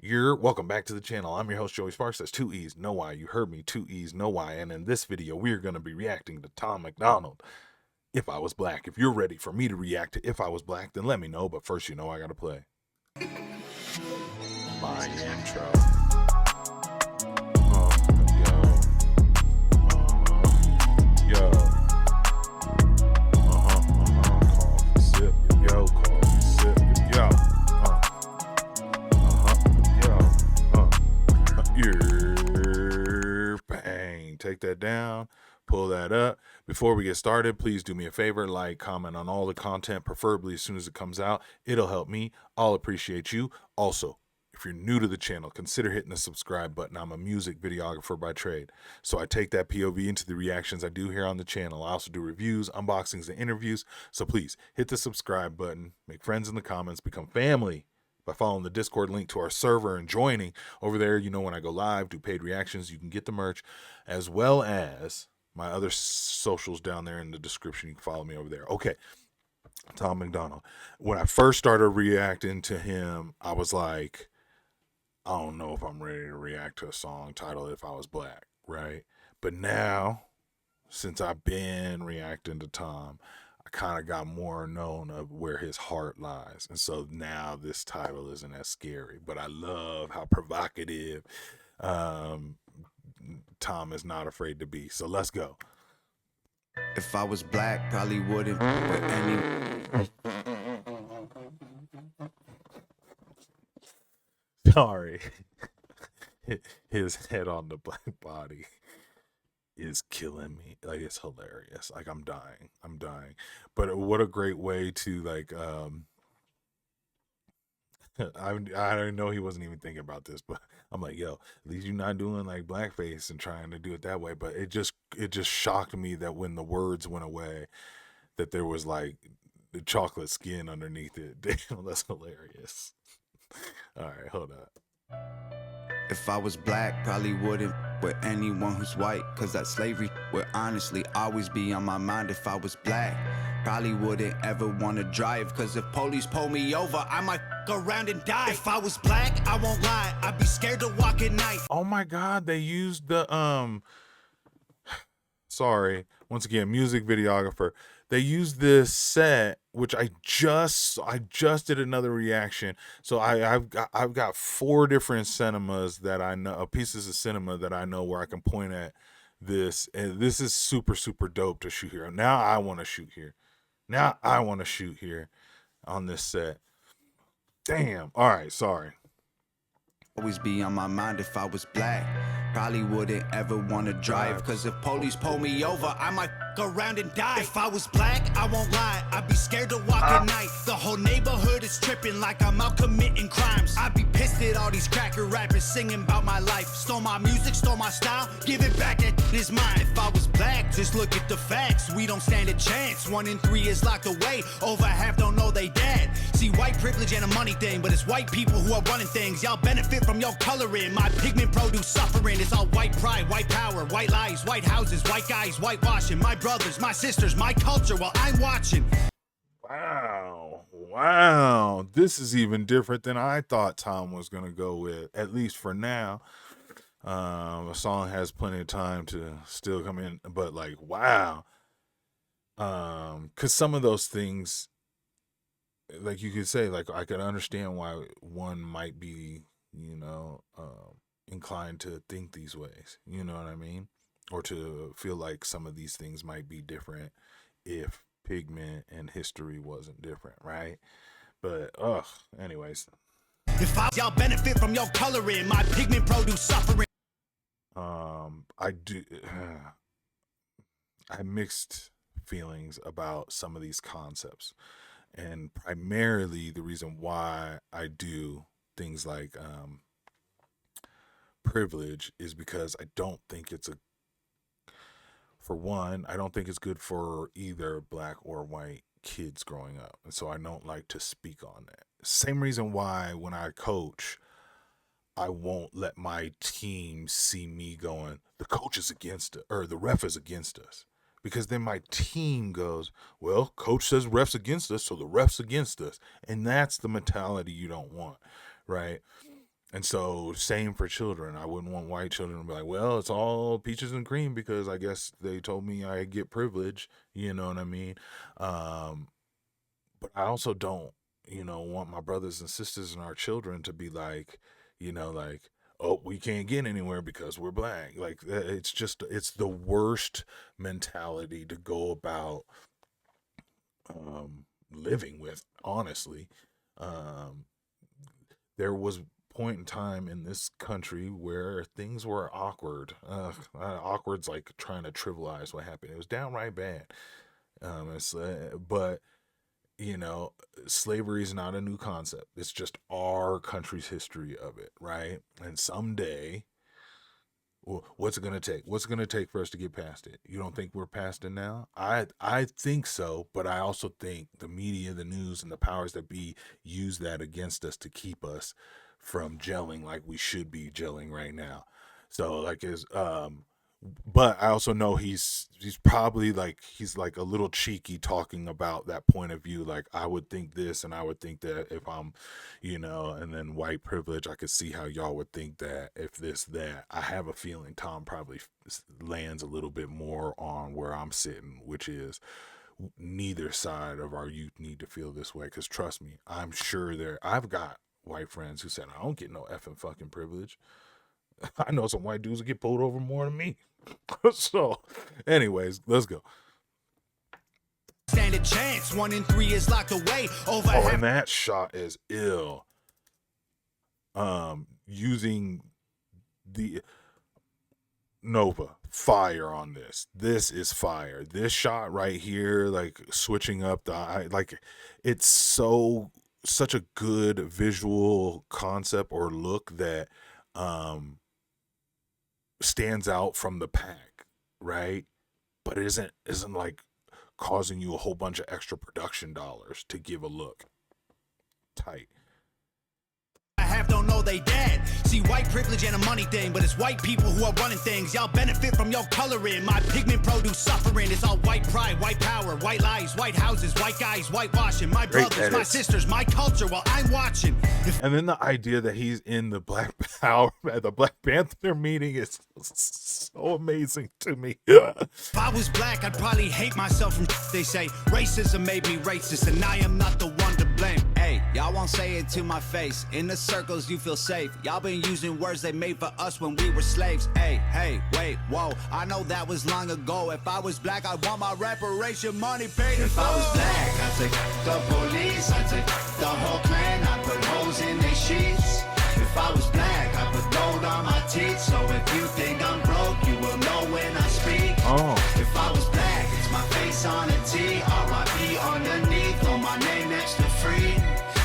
You're welcome back to the channel. I'm your host, Joey Sparks. That's two E's, no Y. You heard me, two E's, no Y. And in this video, we're going to be reacting to Tom Macdonald, If I Was Black. If you're ready for me to react to If I Was Black, then let me know. But first, you know I got to play my intro. Yo. Coffee sip, yo. Coffee sip, yo. Bang. Take that down. Pull that up. Before we get started, please do me a favor, like, comment on all the content, preferably as soon as it comes out. It'll help me. I'll appreciate you. Also, if you're new to the channel, consider hitting the subscribe button. I'm a music videographer by trade, so I take that POV into the reactions I do here on the channel. I also do reviews, unboxings, and interviews, so please hit the subscribe button, make friends in the comments, become family by following the Discord link to our server and joining over there. You know, when I go live, do paid reactions, you can get the merch, as well as my other socials down there in the description. You can follow me over there. Okay, Tom Macdonald. When I first started reacting to him, I was like, I don't know if I'm ready to react to a song titled If I Was Black, right? But now, since I've been reacting to Tom, I kind of got more known of where his heart lies. And so now this title isn't as scary, but I love how provocative Tom is not afraid to be. So let's go. If I was black, probably wouldn't with any. Sorry. His head on the black body is killing me. Like, it's hilarious. Like, I'm dying. But what a great way to, like, I didn't know he wasn't even thinking about this, but I'm like, yo, at least you're not doing like blackface and trying to do it that way. But it just shocked me that when the words went away, that there was like the chocolate skin underneath it. Damn, that's hilarious. All right, hold up. If I was black, probably wouldn't with anyone who's white, cause that slavery would honestly always be on my mind. If I was black, probably wouldn't ever wanna drive, cause if police pull me over, I might go around and die. If I was black, I won't lie, I'd be scared to walk at night. Oh my god, they used the sorry, once again, music videographer. They used this set, which I just did another reaction. So I've got 4 different cinemas that I know, pieces of cinema that I know where I can point at this, and this is super dope to shoot here. Now I want to shoot here. Now I want to shoot here on this set. Damn. All right, sorry. Always be on my mind. If I was black, probably wouldn't ever wanna drive, cause if police pull me over, I might go around and die. If I was black, I won't lie, I'd be scared to walk at night. The whole neighborhood is tripping like I'm out committing crimes. I'd be pissed at all these cracker rappers singing about my life. Stole my music, stole my style, give it back, that is mine. If I was black, just look at the facts, we don't stand a chance. 1 in 3 is locked away, over half don't know they dead. See, white privilege ain't a money thing, but it's white people who are running things. Y'all benefit from your coloring, my pigment produce suffering. It's all white pride, white power, white lies, white houses, white guys, whitewashing. My brothers, my sisters, my culture while I'm watching. Wow. This is even different than I thought Tom was going to go with, at least for now. A song has plenty of time to still come in, but like, wow. Because some of those things, like you could say, like, I could understand why one might be, you know, inclined to think these ways, you know what I mean? Or to feel like some of these things might be different if pigment and history wasn't different, right? But anyways, if y'all benefit from your coloring, my pigment produce suffering. I have mixed feelings about some of these concepts, and primarily the reason why I do things like privilege is because I don't think it's for one, I don't think it's good for either black or white kids growing up, and so I don't like to speak on that. Same reason why when I coach, I won't let my team see me going, the coach is against it, or the ref is against us. Because then my team goes, well, coach says ref's against us, so the ref's against us. And that's the mentality you don't want, right? And so, same for children. I wouldn't want white children to be like, well, it's all peaches and cream because I guess they told me I get privilege. You know what I mean? But I also don't, want my brothers and sisters and our children to be like, like, oh, we can't get anywhere because we're black. Like, it's the worst mentality to go about living with, honestly. There was point in time in this country where things were awkward. Awkward's like trying to trivialize what happened. It was downright bad. But slavery is not a new concept. It's just our country's history of it, right? And someday, well, what's it gonna take? What's it gonna take for us to get past it? You don't think we're past it now? I think so, but I also think the media, the news, and the powers that be use that against us to keep us from gelling like we should be gelling right now. So like but I also know he's probably like he's like a little cheeky talking about that point of view. Like, I would think this and I would think that if I'm, and then white privilege, I could see how y'all would think that if this, that. I have a feeling Tom probably lands a little bit more on where I'm sitting, which is neither side of our youth need to feel this way. Because trust me, I'm sure I've got white friends who said, I don't get no effing fucking privilege. I know some white dudes that get pulled over more than me. So, anyways, let's go. Stand a chance. 1 in 3 is locked away. And that shot is ill. Using the Nova fire on this. This is fire. This shot right here, like switching up it's such a good visual concept or look that stands out from the pack, right? But it isn't like causing you a whole bunch of extra production dollars to give a look. Tight. Don't know they dead. See, white privilege ain't a money thing, but it's white people who are running things. Y'all benefit from your coloring. My pigment produce suffering. It's all white pride, white power, white lies, white houses, white guys, whitewashing. My brothers, my sisters, my culture while I'm watching. And then the idea that he's in the Black Power at the Black Panther meeting is so amazing to me. If I was black, I'd probably hate myself from they say racism made me racist, and I am not the one to blame. Hey, y'all won't say it to my face. In the circles you feel safe. Y'all been using words they made for us when we were slaves. Hey, wait, whoa. I know that was long ago. If I was black, I'd want my reparation money paid. If I was black, I'd take the police, I'd take the whole clan, I'd put holes in their sheets. If I was black, I'd put gold on my teeth. So if you think I'm broke, you will know when I speak. If I was black, it's my face on a T, R.I.P. underneath, on my name next to free.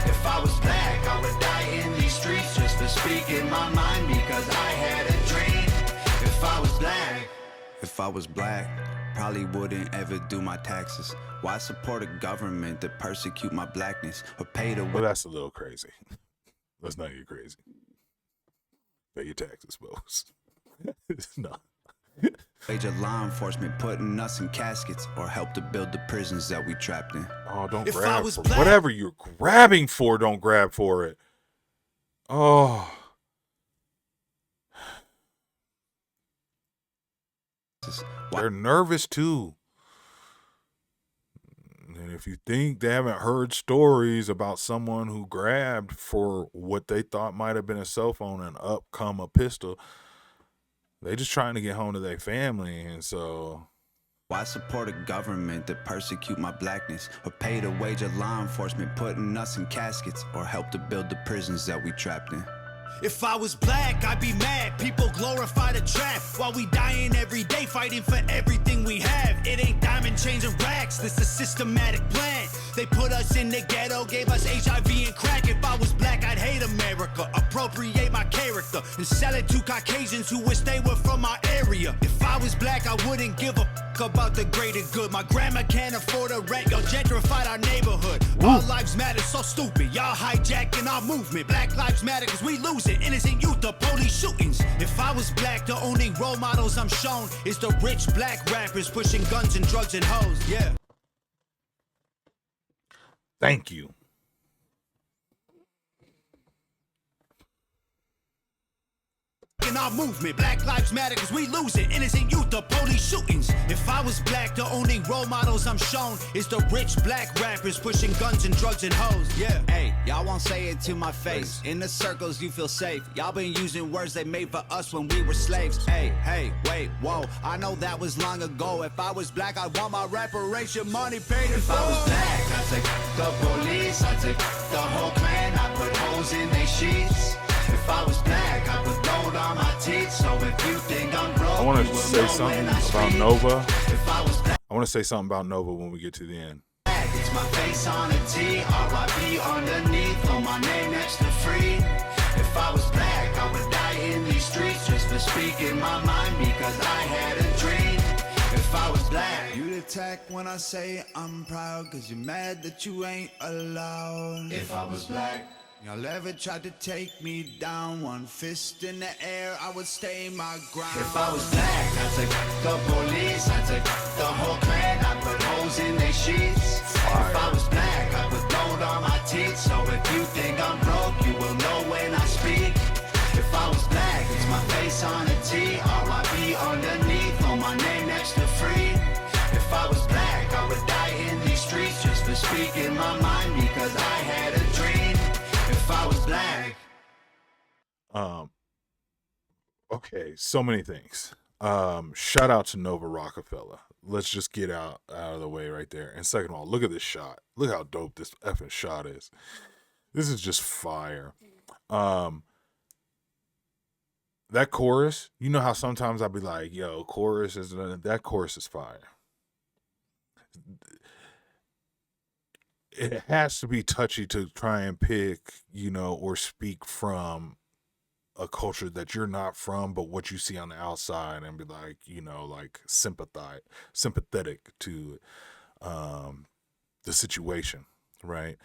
If I was black, I would die in these streets just to speak in my mind because I had a dream. If I was black, probably wouldn't ever do my taxes. Why support a government that persecute my blackness or pay the Well, that's a little crazy. Let's not get crazy. Pay your taxes, folks. It's not. wage of law enforcement putting us in caskets or help to build the prisons that we trapped in. Oh, don't grab for whatever you're grabbing for. Don't grab for it. Oh. They're nervous too. And if you think they haven't heard stories about someone who grabbed for what they thought might have been a cell phone and up come a pistol, they just trying to get home to their family. And so why support a government that persecute my blackness or pay the wage of law enforcement putting us in caskets or help to build the prisons that we trapped in? If I was black, I'd be mad. People glorify the trap while we dying every day, fighting for everything we have. It ain't diamond chains and racks, this a systematic plan. They put us in the ghetto, gave us HIV and crack. If I was black, I'd hate America, appropriate my character, and sell it to Caucasians who wish they were from our area. If I was black, I wouldn't give a about the greater good. My grandma can't afford a rent, y'all gentrified our neighborhood. All lives matter, so stupid. Y'all hijacking our movement. Black lives matter cause we losing innocent youth to police shootings. If I was black, the only role models I'm shown is the rich black rappers pushing guns and drugs and hoes. Yeah. Thank you. our movement. Black lives matter cause we losing innocent youth to police shootings. If I was black, the only role models I'm shown is the rich black rappers pushing guns and drugs and hoes. Yeah. Hey, y'all won't say it to my face. In the circles you feel safe. Y'all been using words they made for us when we were slaves. Hey, wait, whoa. I know that was long ago. If I was black, I'd want my reparation money paid. If I was black, I'd take the police, I'd take the whole clan, I'd put holes in their sheets. If I was black, I put gold on my teeth. So if you think I'm broke, I want to say something about Nova. If I was black, I want to say something about Nova when we get to the end. it's my face on a T, R.I.P. underneath, on my name next to free. If I was black, I would die in these streets just for speaking my mind because I had a dream. If I was black, you'd attack when I say I'm proud cause you're mad that you ain't allowed. If I was black, y'all ever tried to take me down, one fist in the air, I would stay my ground. If I was black, I'd take the police, I'd take the whole clan, I'd put holes in their sheets. If I was black, I put gold on my teeth. So if you think I'm broke, you will know when I speak. If I was black, it's my face on a T, R.I.P. underneath, on my name next to free. If I was black, I would die in these streets just for speaking my mind because I had a dream. If I was black. Okay, so many things. Shout out to Nova Rockefeller. Let's just get out of the way right there. And second of all, look at this shot. Look how dope this effing shot is. This is just fire. That chorus, you know how sometimes I'll be like, yo, chorus is that chorus is fire. It has to be touchy to try and pick, or speak from a culture that you're not from, but what you see on the outside and be like, like sympathetic to the situation, right?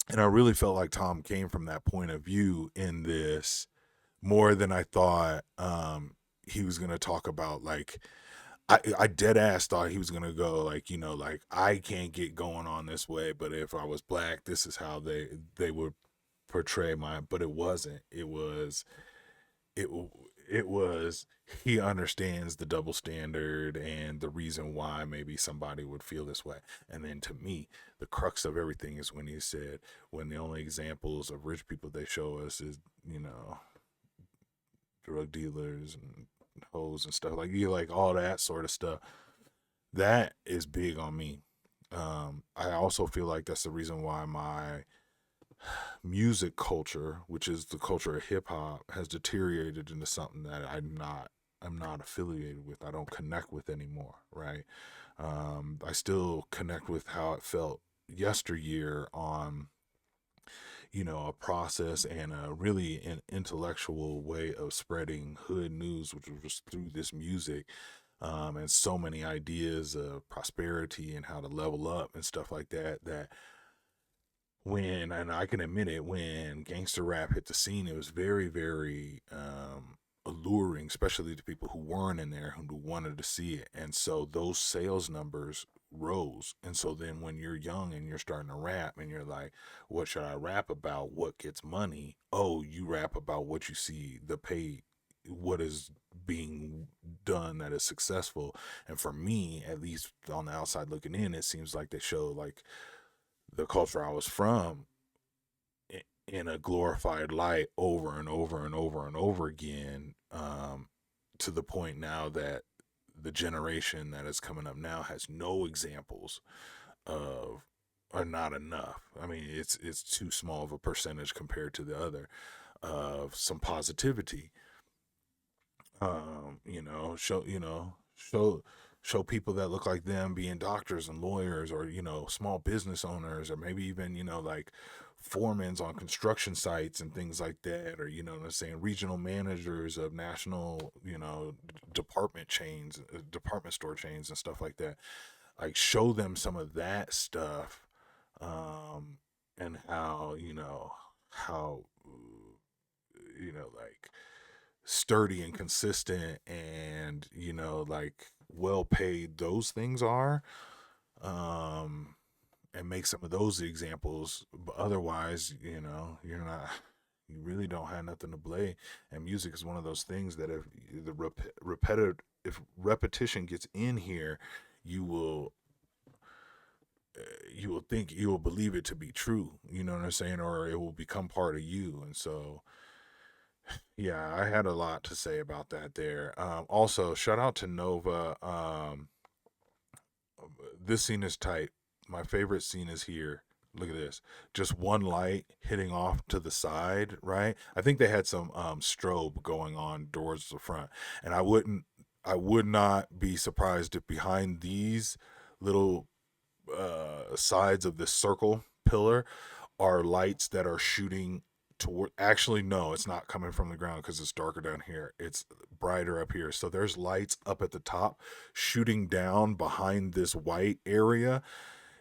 And I really felt like Tom came from that point of view in this more than I thought he was going to talk about. Like, I dead ass thought he was going to go like, like I can't get going on this way, but if I was black, this is how they would portray but it wasn't. It was he understands the double standard and the reason why maybe somebody would feel this way. And then to me, the crux of everything is when he said, when the only examples of rich people they show us is, drug dealers and hoes and stuff, like all that sort of stuff. That is big on me. I also feel like that's the reason why my music culture, which is the culture of hip hop, has deteriorated into something that I'm not affiliated with. I don't connect with anymore, right? I still connect with how it felt yesteryear on, a process and a really an intellectual way of spreading hood news, which was just through this music, and so many ideas of prosperity and how to level up and stuff like that, and I can admit it, when gangster rap hit the scene, it was very, very alluring, especially to people who weren't in there, who wanted to see it. And so those sales numbers rose. And so then when you're young and you're starting to rap and you're like, what should I rap about? What gets money? Oh, you rap about what you see, the pay, what is being done that is successful. And for me, at least on the outside looking in, it seems like they show like the culture I was from in a glorified light over and over and over and over again, to the point now that the generation that is coming up now has no examples of, or not enough. I mean, it's too small of a percentage compared to the other, of some positivity. Show people that look like them being doctors and lawyers, or small business owners, or maybe even like foremans on construction sites and things like that, or what I'm saying, regional managers of national department store chains and stuff like that. Like, show them some of that stuff, and how like sturdy and consistent and like well paid those things are, and make some of those examples. But otherwise, you're not You really don't have nothing to play. And music is one of those things that if the repetitive, if repetition gets in here, you will you will believe it to be true. You know what I'm saying? Or it will become part of you. And so, yeah, I had a lot to say about that there. Also, shout out to Nova. This scene is tight. My favorite scene is here. Look at this. Just one light hitting off to the side, right? I think they had some strobe going on towards the front. And I would not be surprised if behind these little sides of this circle pillar are lights that are shooting toward. Actually, no, it's not coming from the ground because it's darker down here. It's brighter up here. So there's lights up at the top shooting down behind this white area.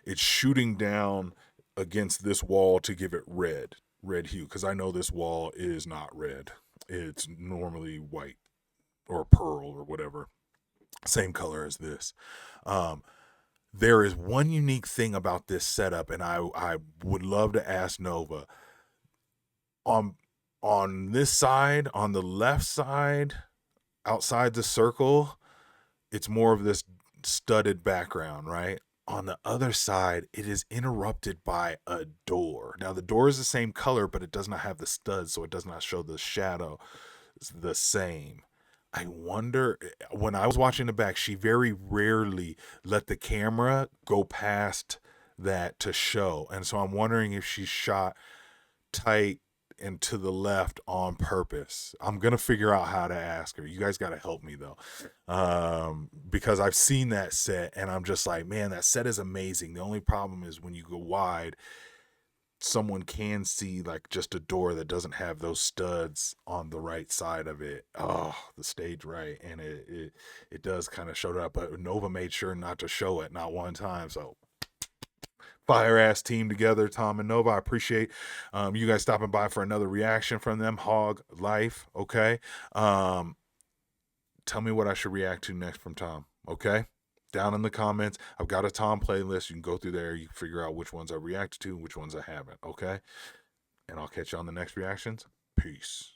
It's shooting down against this wall to give it red hue, because I know this wall is not red. It's normally white or pearl or whatever, same color as this. There is one unique thing about this setup, and I would love to ask Nova. On this side, on the left side, outside the circle, it's more of this studded background, right? On the other side, it is interrupted by a door. Now, the door is the same color, but it does not have the studs, so it does not show the shadow the same. I wonder, when I was watching the back, she very rarely let the camera go past that to show. And so I'm wondering if she shot tight and to the left on purpose. I'm going to figure out how to ask her. You guys got to help me though. Because I've seen that set and I'm just like, man, that set is amazing. The only problem is when you go wide, someone can see like just a door that doesn't have those studs on the right side of it. Oh, the stage right. And it does kind of show it up, but Nova made sure not to show it, not one time. So fire ass team together, Tom and Nova. I appreciate you guys stopping by for another reaction from them. Hog Life. Okay. Tell me what I should react to next from Tom. Okay. Down in the comments, I've got a Tom playlist. You can go through there. You can figure out which ones I reacted to and which ones I haven't. Okay. And I'll catch you on the next reactions. Peace.